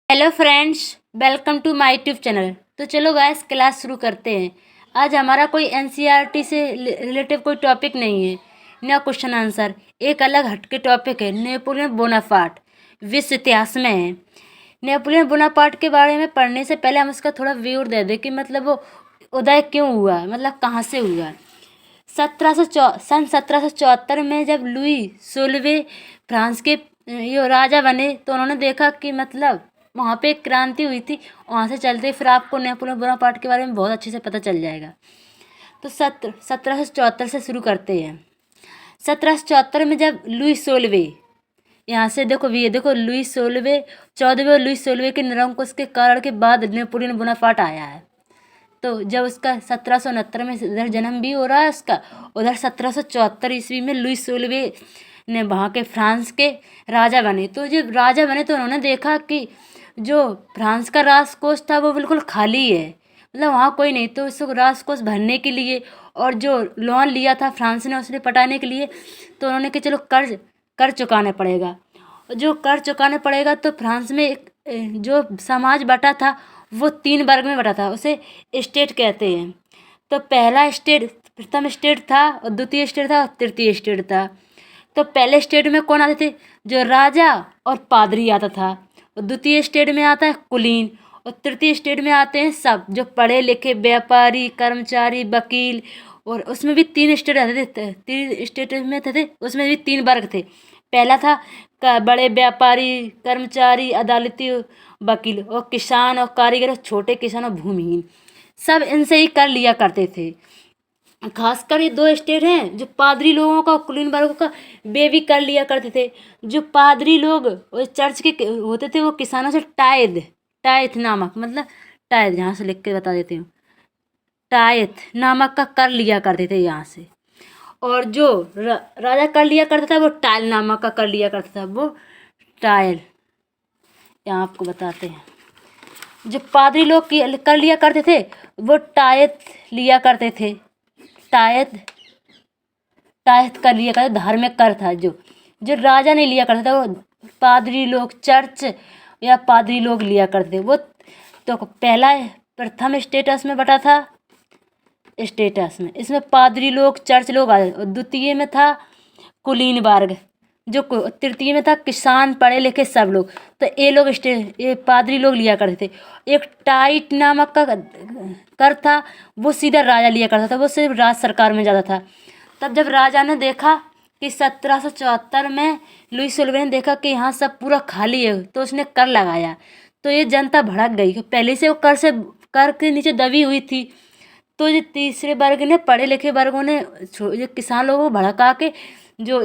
Hello friends, welcome to my YouTube channel. तो चलो guys, class शुरू करते हैं। आज हमारा कोई एनसीईआरटी से रिलेटिव कोई टॉपिक नहीं है, ना क्वेश्चन आंसर। एक अलग हटके टॉपिक है, नेपोलियन बोनापार्ट विश्व इतिहास में है। नेपोलियन बोनापार्ट के बारे में पढ़ने से पहले हम उसका थोड़ा व्यू दे दें कि मतलब वो उदय क्यों हुआ, मतलब कहाँ से हुआ। सन 1774 में जब लुई 16वें फ्रांस के ये राजा बने तो उन्होंने देखा कि मतलब वहाँ पे एक क्रांति हुई थी। वहाँ से चलते फिर आपको नेपोलियन बोनापार्ट के बारे में बहुत अच्छे से पता चल जाएगा। तो 1774 से शुरू करते हैं। 1774 में जब लुई 16वें, यहाँ से देखो ये देखो लुई 16वें 14वें और लुई 16वें के निरंकुश के कारण के बाद नेपोलियन बोनापार्ट आया है। तो जब उसका 1769 में इधर जन्म भी हो रहा है उसका, उधर 1774 ईस्वी में लुई 16वें ने वहाँ के फ्रांस के राजा बने। तो जब राजा बने तो उन्होंने देखा कि जो फ्रांस का राजकोष था वो बिल्कुल खाली है, मतलब वहाँ कोई नहीं। तो उस राजकोष भरने के लिए और जो लोन लिया था फ्रांस ने उसने पटाने के लिए, तो उन्होंने कि चलो कर्ज कर चुकाना पड़ेगा। जो कर चुकाना पड़ेगा तो फ्रांस में एक जो समाज बटा था वो 3 वर्ग में बटा था, उसे स्टेट कहते हैं। तो पहला स्टेट, प्रथम स्टेट था, और द्वितीय स्टेट था, और तृतीय स्टेट था। तो पहले स्टेट में कौन आते थे? जो राजा और पादरी आता था। और द्वितीय स्टेट में आता है कुलीन। और तृतीय स्टेट में आते हैं सब जो पढ़े लिखे व्यापारी, कर्मचारी, वकील। और उसमें भी 3 स्टेट रहते थे, 3 स्टेट में थे, उसमें भी 3 वर्ग थे। पहला था बड़े व्यापारी, कर्मचारी, अदालती, वकील। और किसान और कारीगर और छोटे किसान और भूमिहीन, सब इनसे ही कर लिया करते थे। खासकर ये 2 स्टेट हैं जो पादरी लोगों का और कुलीन वर्गों का, वे भी कर लिया करते थे। जो पादरी लोग वो चर्च के होते थे, वो किसानों से टाइथ नामक, मतलब टाइथ, यहाँ से लिख के बता देती हूँ, टाइथ नामक का कर लिया करते थे यहाँ से। और जो राजा कर लिया करता था वो टाइल नामक का कर लिया करता था, वो टाइल। यहाँ आपको बताते हैं, जो पादरी लोग कर लिया करते थे वो टायत लिया करते थे। टायत टायत कर लिया करते, धार्मिक कर था। जो जो राजा नहीं लिया करता था वो पादरी लोग, चर्च या पादरी लोग लिया करते थे वो। तो पहला प्रथम स्टेटस में बटा था, स्टेटस में इसमें पादरी लोग, चर्च लोग आए। और द्वितीय में था कुलीन वर्ग, जो तृतीय में था किसान, पढ़े लिखे सब लोग। तो ये लोग ये पादरी लोग लिया करते थे। एक टाइट नामक का कर था, वो सीधा राजा लिया करता था, वो सिर्फ राज सरकार में जाता था। तब जब राजा ने देखा कि 1774 में लुई 16वें ने देखा कि यहाँ सब पूरा खाली है, तो उसने कर लगाया। तो ये जनता भड़क गई, पहले से वो कर के नीचे दबी हुई थी। तो जो तीसरे वर्ग ने, पढ़े लिखे वर्गों ने, जो किसान लोगों को भड़का के जो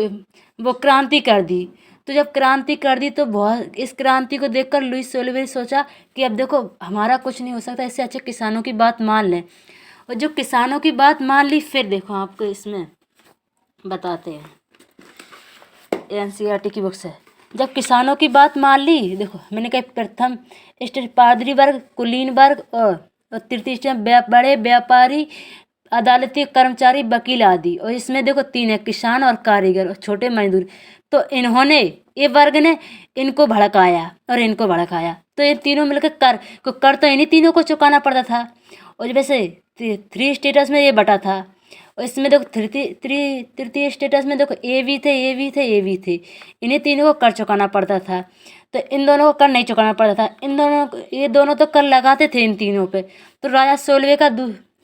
वो क्रांति कर दी। तो जब क्रांति कर दी तो बहुत, इस क्रांति को देखकर लुई 16वें ने सोचा कि अब देखो हमारा कुछ नहीं हो सकता, इससे अच्छे किसानों की बात मान लें। और जो किसानों की बात मान ली, फिर देखो आपको इसमें बताते हैं, एनसीईआरटी की बुक से। जब किसानों की बात मान ली, देखो मैंने कहा प्रथम स्टेट पादरी वर्ग, कुलीन वर्ग, और तृतीय स्टेट बड़े व्यापारी, अदालती, कर्मचारी, वकील आदि। और इसमें देखो 3 है, किसान और कारीगर और छोटे मजदूर। तो इन्होंने, ये वर्ग ने इनको भड़काया और इनको भड़काया। तो ये तीनों मिलकर कर तो इन्हीं तीनों को चुकाना पड़ता था। और वैसे 3 स्टेटस में ये बटा था। और इसमें देखो तृतीय स्टेटस में देखो ए भी थे। इन्हीं तीनों को कर चुकाना पड़ता था। तो इन दोनों को कर नहीं चुकाना पड़ता था। ये दोनों तो कर लगाते थे इन तीनों पे। तो राजा 16वें का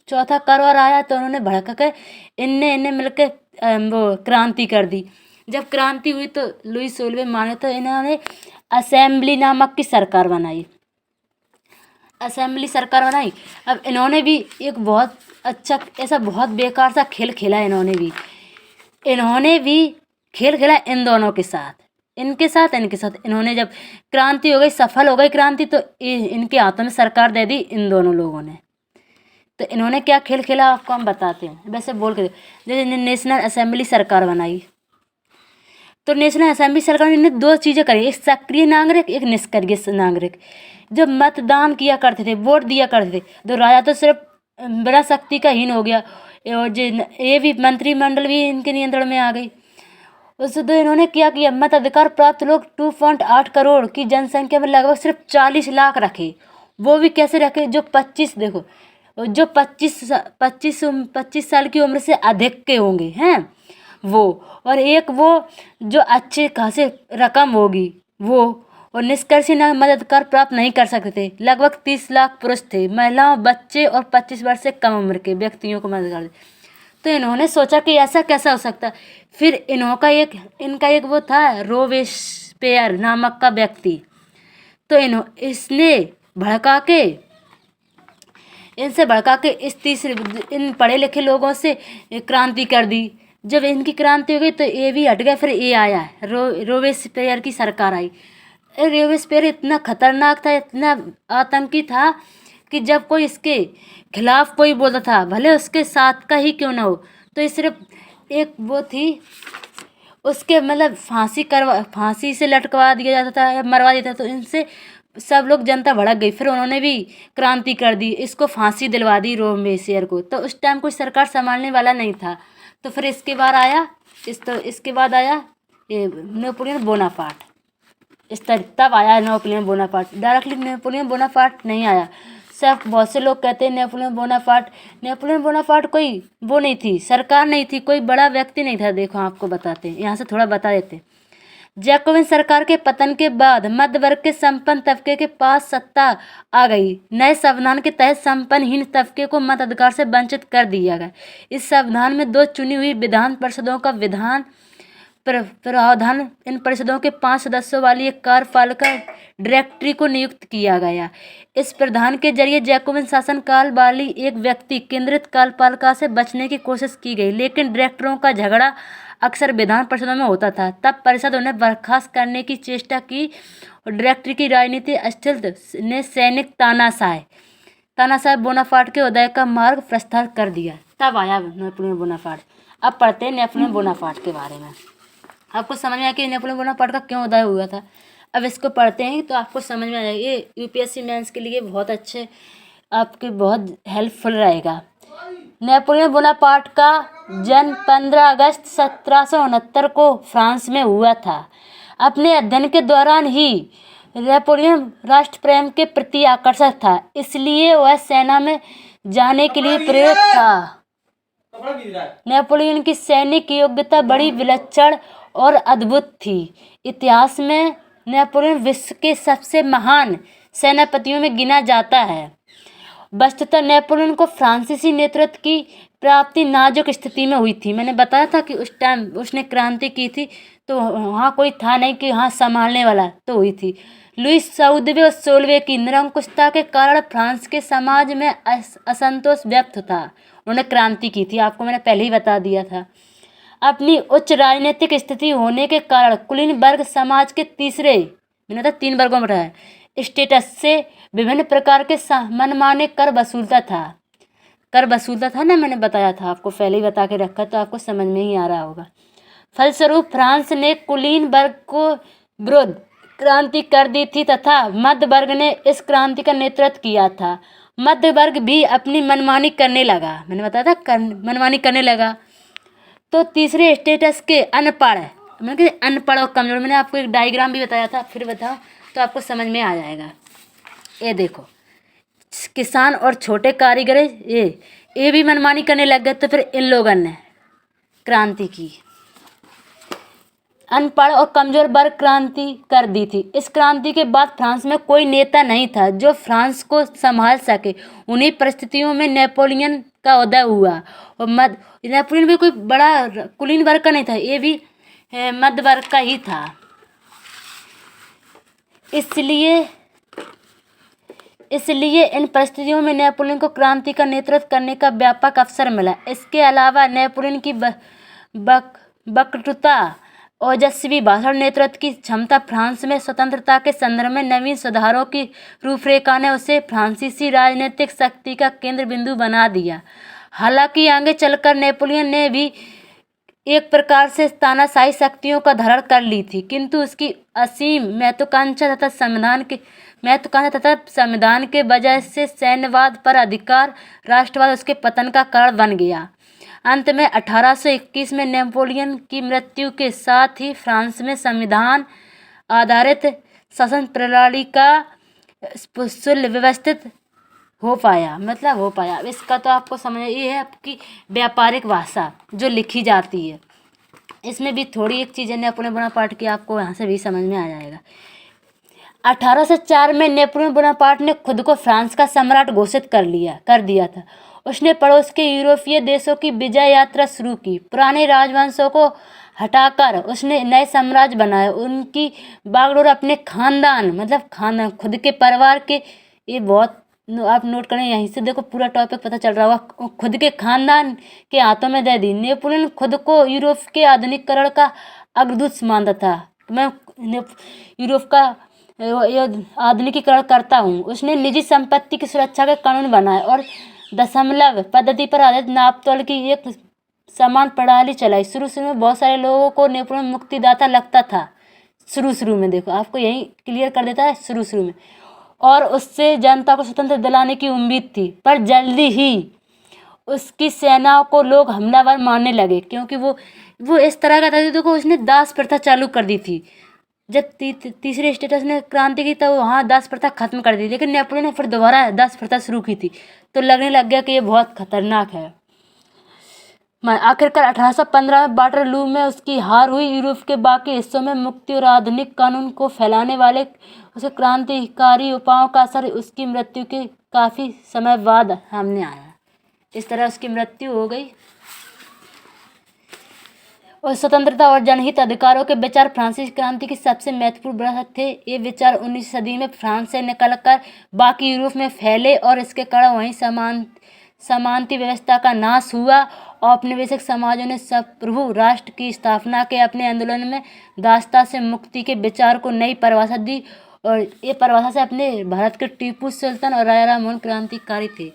चौथा कर और आया, तो उन्होंने भड़का कर इनने मिलकर वो क्रांति कर दी। जब क्रांति हुई तो लुई 16वें माने तो इन्होंने असेंबली नामक की सरकार बनाई। अब इन्होंने भी एक बहुत अच्छा, ऐसा बहुत बेकार सा खेल खेला इन्होंने भी खेल खेला इन दोनों के साथ, इनके साथ। इन्होंने जब क्रांति हो गई, सफल हो गई क्रांति, तो इनके हाथों में सरकार दे दी इन दोनों लोगों ने। तो इन्होंने क्या खेल खेला आपको हम बताते हैं, वैसे बोल के। जैसे नेशनल असेंबली सरकार बनाई, तो नेशनल असेंबली सरकार ने 2 चीज़ें करी, एक सक्रिय नागरिक, एक निष्क्रिय नागरिक। जो मतदान किया करते थे, वोट दिया करते थे, तो राजा तो सिर्फ बड़ा शक्ति का हीन हो गया। और जो ये भी मंत्रिमंडल भी इनके नियंत्रण में आ गई। उससे तो इन्होंने क्या किया, मताधिकार प्राप्त लोग 2.8 करोड़ की जनसंख्या में लगभग सिर्फ 40 लाख रखे। वो भी कैसे रखे, जो 25, देखो, जो 25 साल की उम्र से अधिक के होंगे हैं वो, और एक वो जो अच्छे खासे रकम होगी वो, और निष्कर्षी न मताधिकार प्राप्त नहीं कर सकते थे। लगभग 30 लाख पुरुष थे, महिलाओं, बच्चे और 25 वर्ष से कम उम्र के व्यक्तियों को मताधिकार। तो इन्होंने सोचा कि ऐसा कैसा हो सकता। फिर इनका एक वो था, रोबेस्पियर नामक का व्यक्ति। तो इसने भड़का के इनसे भड़का के इन पढ़े लिखे लोगों से क्रांति कर दी। जब इनकी क्रांति हो गई तो ये भी हट गया, फिर ये आया, रोबेस्पियर की सरकार आई। रोबेस्पियर इतना खतरनाक था, इतना आतंकी था कि जब कोई इसके खिलाफ कोई बोलता था, भले उसके साथ का ही क्यों ना हो, तो ये सिर्फ एक वो थी, उसके मतलब फांसी से लटकवा दिया जाता था या मरवा देता था। तो इनसे सब लोग, जनता भड़क गई। फिर उन्होंने भी क्रांति कर दी, इसको फांसी दिलवा दी रोबेस्पियर को। तो उस टाइम कोई सरकार संभालने वाला नहीं था। तो फिर इसके बाद आया ये नेपोलियन बोनापार्ट। तब आया Napoleon Bonaparte. Directly Napoleon Bonaparte नहीं आया। सब बहुत से लोग कहते हैं नेपोलियन बोनापार्ट कोई वो नहीं थी, सरकार नहीं थी, कोई बड़ा व्यक्ति नहीं था। देखो आपको बताते हैं, यहाँ से थोड़ा बता देते हैं। जैकोबिन सरकार के पतन के बाद मध्य वर्ग के संपन्न तबके के पास सत्ता आ गई। नए संविधान के तहत संपन्नहीन तबके को मताधिकार से वंचित कर दिया गया। इस संविधान में 2 चुनी हुई विधान परिषदों का प्रावधान, इन परिषदों के 5 सदस्यों वाली एक कार्यपालिका डायरेक्टरी को नियुक्त किया गया। इस प्रावधान के जरिए जैकोबिन शासन काल वाली एक व्यक्ति केंद्रित कार्यपालिका से बचने की कोशिश की गई, लेकिन डायरेक्टरों का झगड़ा अक्सर विधान परिषदों में होता था। तब परिषद उन्हें बर्खास्त करने की चेष्टा की और डायरेक्टरी की राजनीति अस्थिर ने सैनिक तानाशाह बोनापार्ट के उदय का मार्ग प्रशस्त कर दिया। तब आया नेपोलियन बोनापार्ट। अब पढ़ते हैं नेपोलियन बोनापार्ट के बारे में। आपको समझ में आया कि नेपोलियन बोनापार्ट का क्यों उदय हुआ था। अब इसको पढ़ते हैं तो आपको समझ में आ जाएगा। ये यूपीएससी मेंस के लिए बहुत अच्छे, आपके बहुत हेल्पफुल रहेगा। नेपोलियन बोनापार्ट का जन्म 15 अगस्त 1769 को फ्रांस में हुआ था। अपने अध्ययन के दौरान ही नेपोलियन राष्ट्र प्रेम के प्रति आकर्षक था, इसलिए वह सेना में जाने के लिए प्रेरित था। नेपोलियन की सैनिक योग्यता बड़ी विलक्षण और अद्भुत थी। इतिहास में नेपोलियन विश्व के सबसे महान सेनापतियों में गिना जाता है। वस्तुतः नेपोलियन को फ्रांसीसी नेतृत्व की प्राप्ति नाजुक स्थिति में हुई थी। मैंने बताया था कि उस टाइम उसने क्रांति की थी, तो वहाँ कोई था नहीं कि हाँ संभालने वाला, तो हुई थी। लुई 14वें और 16वें की निरंकुशता के कारण फ्रांस के समाज में असंतोष व्यक्त था। उन्होंने क्रांति की थी, आपको मैंने पहले ही बता दिया था। अपनी उच्च राजनीतिक स्थिति होने के कारण कुलीन वर्ग समाज के मैंने बताया 3 वर्गों में रहा है, स्टेटस से विभिन्न प्रकार के मनमाने कर वसूलता था ना, मैंने बताया था, आपको पहले ही बता के रखा, तो आपको समझ में ही आ रहा होगा। फलस्वरूप फ्रांस ने कुलीन वर्ग को विरुद्ध क्रांति कर दी थी तथा मध्य वर्ग ने इस क्रांति का नेतृत्व किया था। मध्य वर्ग भी अपनी मनमानी करने लगा, मैंने बताया था मनमानी करने लगा। तो तीसरे स्टेटस के अनपढ़, मैंने अनपढ़ और कमजोर, मैंने आपको एक डायग्राम भी बताया था, फिर बताओ तो आपको समझ में आ जाएगा। ये देखो, किसान और छोटे कारीगर ये भी मनमानी करने लग गए। तो फिर इन लोगों ने क्रांति की। अनपढ़ और कमजोर वर्ग क्रांति कर दी थी। इस क्रांति के बाद फ्रांस में कोई नेता नहीं था जो फ्रांस को संभाल सके। उन्हीं परिस्थितियों में नेपोलियन का उदय हुआ। और नेपोलियन भी कोई बड़ा कुलीन वर्ग का नहीं था, ये भी मध्य वर्ग का ही था। इसलिए इन परिस्थितियों में नेपोलियन को क्रांति का नेतृत्व करने का व्यापक अवसर मिला। इसके अलावा नेपोलियन की वक्तृता, ओजस्वी भाषण, नेतृत्व की क्षमता, फ्रांस में स्वतंत्रता के संदर्भ में नवीन सुधारों की रूपरेखा ने उसे फ्रांसीसी राजनीतिक शक्ति का केंद्र बिंदु बना दिया। हालांकि आगे चलकर नेपोलियन ने भी एक प्रकार से तानाशाही शक्तियों का धारण कर ली थी, किंतु उसकी असीम महत्वाकांक्षा तथा संविधान के वजह से सैन्यवाद पर अधिकार राष्ट्रवाद उसके पतन का कारण बन गया। अंत में 1821 में नेपोलियन की मृत्यु के साथ ही फ्रांस में संविधान आधारित शासन प्रणाली का सुव्यवस्थित हो पाया, मतलब हो पाया। इसका तो आपको समझ, ये है आपकी व्यापारिक भाषा जो लिखी जाती है। इसमें भी थोड़ी एक चीज़ है नेपोलियन बोनापार्ट की, आपको यहाँ से भी समझ में आ जाएगा। 1804 में नेपोलियन बोनापार्ट ने खुद को फ्रांस का सम्राट घोषित कर दिया था। उसने पड़ोस के यूरोपीय देशों की विजय यात्रा शुरू की। पुराने राजवंशों को हटाकर उसने नए साम्राज्य बनाए। उनकी बागडोर अपने खानदान, मतलब खानदान खुद के परिवार के, ये बहुत आप नोट करें, यहीं से देखो पूरा टॉपिक पता चल रहा होगा, खुद के खानदान के हाथों में दे दी। नेपोलियन खुद को यूरोप के आधुनिकीकरण का अग्रदूत मानता था। मैं यूरोप का आधुनिकीकरण करता हूँ। उसने निजी संपत्ति की सुरक्षा के कानून बनाए और दशमलव पद्धति पर आधारित नापतोल की एक समान प्रणाली चलाई। शुरू में बहुत सारे लोगों को नेपोलियन मुक्तिदाता लगता था। शुरू में देखो, आपको यही क्लियर कर देता है शुरू में, और उससे जनता को स्वतंत्र दिलाने की उम्मीद थी। पर जल्दी ही उसकी सेनाओं को लोग हमलावर मानने लगे, क्योंकि वो इस तरह का था। देखो, उसने दास प्रथा चालू कर दी थी। जब तीसरे स्टेटस ने क्रांति की, तब वहाँ दास प्रथा खत्म कर दी, लेकिन नेपोलियन ने फिर दोबारा दास प्रथा शुरू की थी। तो लगने लग गया कि ये बहुत खतरनाक है। आखिरकार 1815 में वाटरलू में उसकी हार हुई। यूरोप के बाकी हिस्सों में मुक्ति और आधुनिक कानून को फैलाने वाले उसके क्रांतिकारी उपायों का असर उसकी मृत्यु के काफ़ी समय बाद सामने आया। इस तरह उसकी मृत्यु हो गई। और स्वतंत्रता और जनहित अधिकारों के विचार फ्रांसीसी क्रांति की सबसे महत्वपूर्ण विरासत थे। ये विचार 19वीं सदी में फ्रांस से निकलकर बाकी यूरोप में फैले और इसके कारण वहीं समानती व्यवस्था का नाश हुआ। औपनिवेशिक समाजों ने संप्रभु राष्ट्र की स्थापना के अपने आंदोलन में दासता से मुक्ति के विचार को नई परिभाषा दी, और ये परिभाषा से अपने भारत के टीपू सुल्तान और राजा राममोहन क्रांतिकारी थे।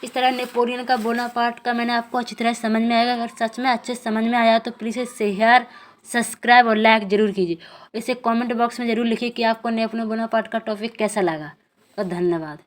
इस तरह नेपोलियन का बोनापार्ट का मैंने आपको अच्छी तरह समझ में आएगा। अगर सच में अच्छे समझ में आया तो प्लीज़ इसे शेयर, सब्सक्राइब और लाइक ज़रूर कीजिए। इसे कमेंट बॉक्स में ज़रूर लिखिए कि आपको नेपोलियन बोनापार्ट का टॉपिक कैसा लगा। और धन्यवाद।